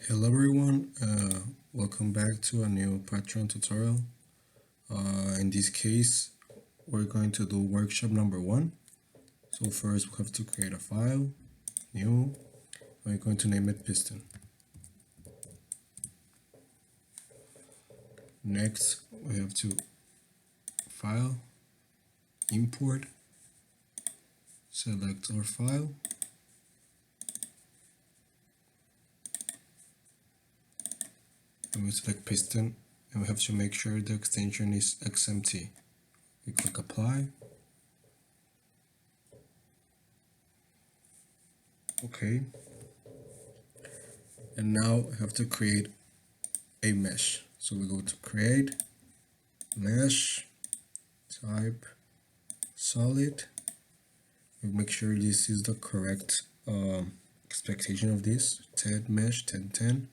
Hello everyone, welcome back to a new Patreon tutorial. In this case, we're going to do workshop number 1. So first we have to create a file, new, and we're going to name it piston. Next, we have to file, import, select our file, and we select piston, and we have to make sure the extension is XMT. We click apply. Okay. And now we have to create a mesh. So we go to create, mesh, type, solid. We make sure this is the correct expectation of this, 10 mesh, 10, 10.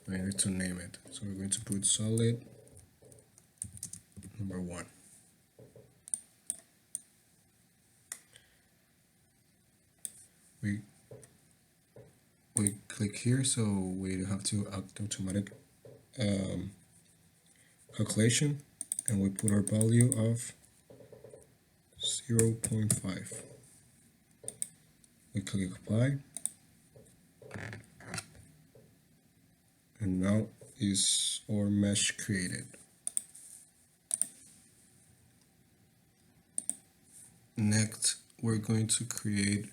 We need to name it. So we're going to put solid number 1. We click here, so we have to act automatic calculation, and we put our value of 0.5. We click apply, and now is our mesh created. Next, we're going to create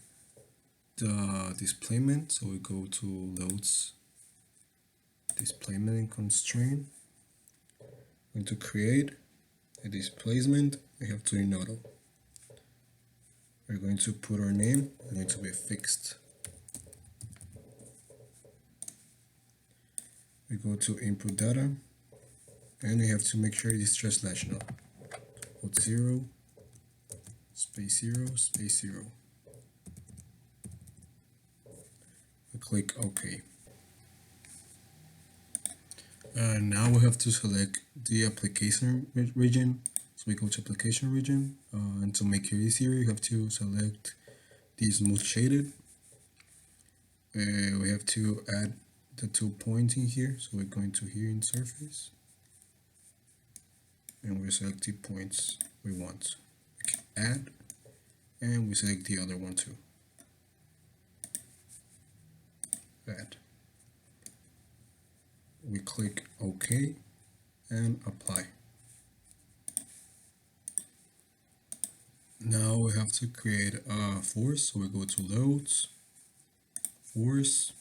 the displayment. So we go to loads, displayment and constraint. We're going to create a displacement. We have to in auto. We're going to put our name. It's going to be fixed. We go to input data, and we have to make sure it is translational. Put 0, space 0, space 0. We click OK. Now we have to select the application region. So we go to application region, and to make it easier, you have to select the smooth shaded. We have to add the 2 points in here. So we're going to here in surface, and we select the points we want. We can add, and we select the other one too. Add. We click OK and apply. Now we have to create a force, so we go to loads, force.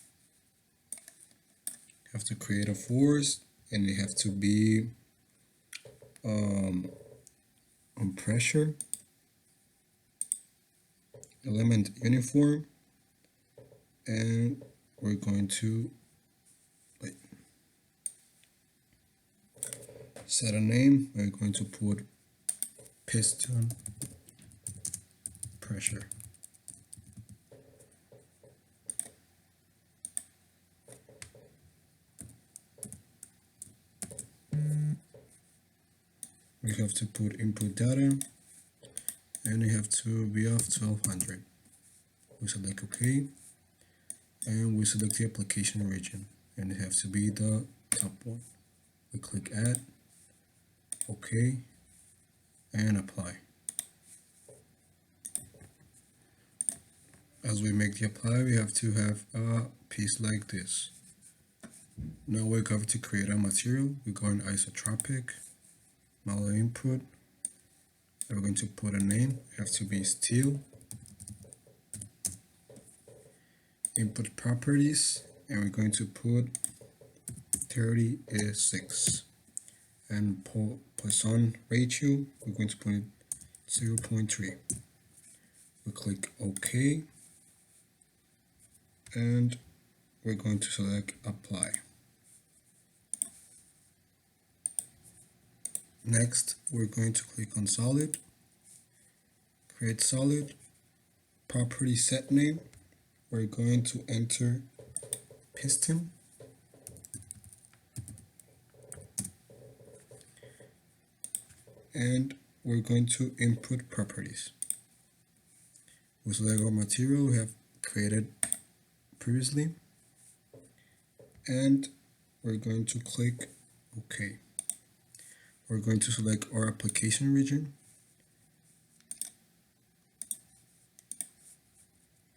Have to create a force, and it have to be on pressure, element uniform, and we're going to set a name. We're going to put piston pressure. We have to put input data, and we have to be of 1200. We select OK, and we select the application region, and it has to be the top one. We click add, OK, and apply. As we make the apply, we have to have a piece like this. Now we're going to create a material. We go in isotropic, model input, and we're going to put a name. It has to be steel. Input properties, and we're going to put 36. And Poisson ratio, we're going to put it 0.3. We click OK, and we're going to select apply. Next, we're going to click on solid, create solid, property set name. We're going to enter piston, and we're going to input properties. We select our material we have created previously, and we're going to click OK. We're going to select our application region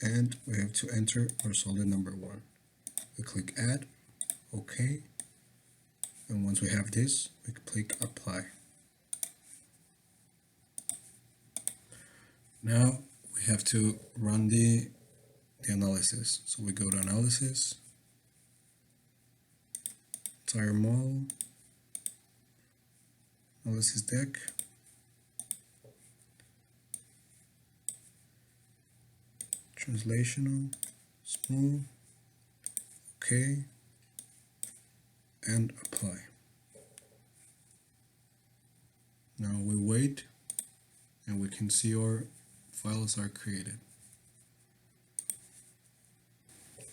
and we have to enter our solid number 1. We click Add, OK, and once we have this, we click Apply. Now we have to run the analysis. So we go to Analysis, Tire Model, Analysis Deck, Translational, Smooth, OK, and Apply. Now we wait and we can see our files are created.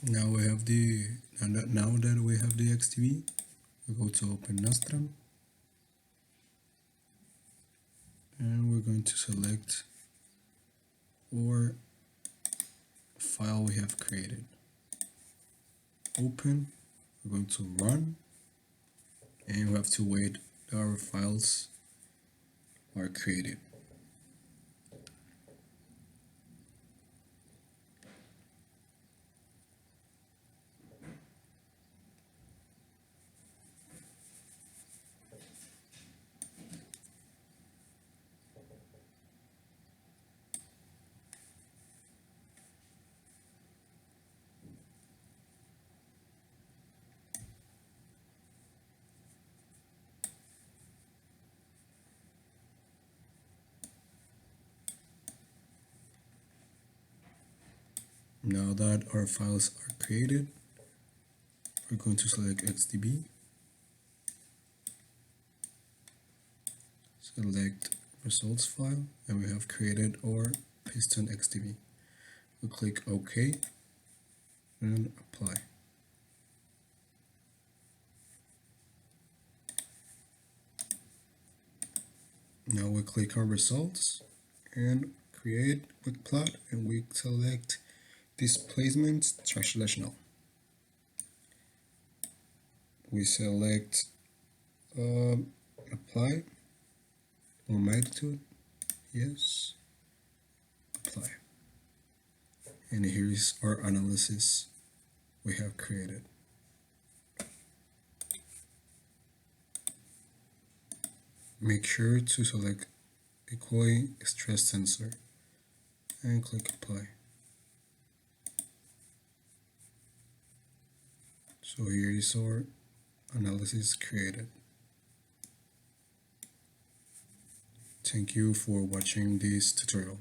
Now we have now that we have the XDB, we go to Open Nostrum and we're going to select our file we have created. Open, we're going to run, and we have to wait that our files are created. Now that our files are created, we're going to select XDB, select results file, and we have created our Piston XDB. We click OK and Apply. Now we click on results and create quick plot, and we select displacement translational. We select apply or magnitude, yes, apply. And here is our analysis we have created. Make sure to select equally stress sensor and click apply. So here is our analysis created. Thank you for watching this tutorial.